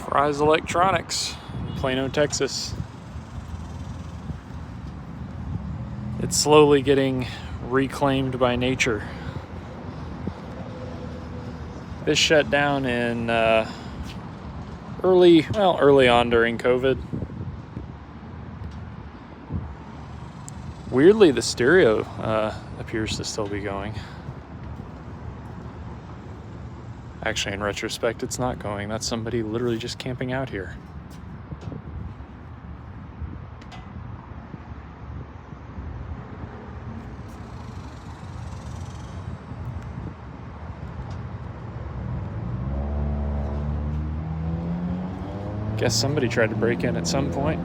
Fry's Electronics, Plano, Texas. It's slowly getting reclaimed by nature. This shut down in early on during COVID. Weirdly, the stereo appears to still be going. Actually, in retrospect, it's not going. That's somebody literally just camping out here. Guess somebody tried to break in at some point.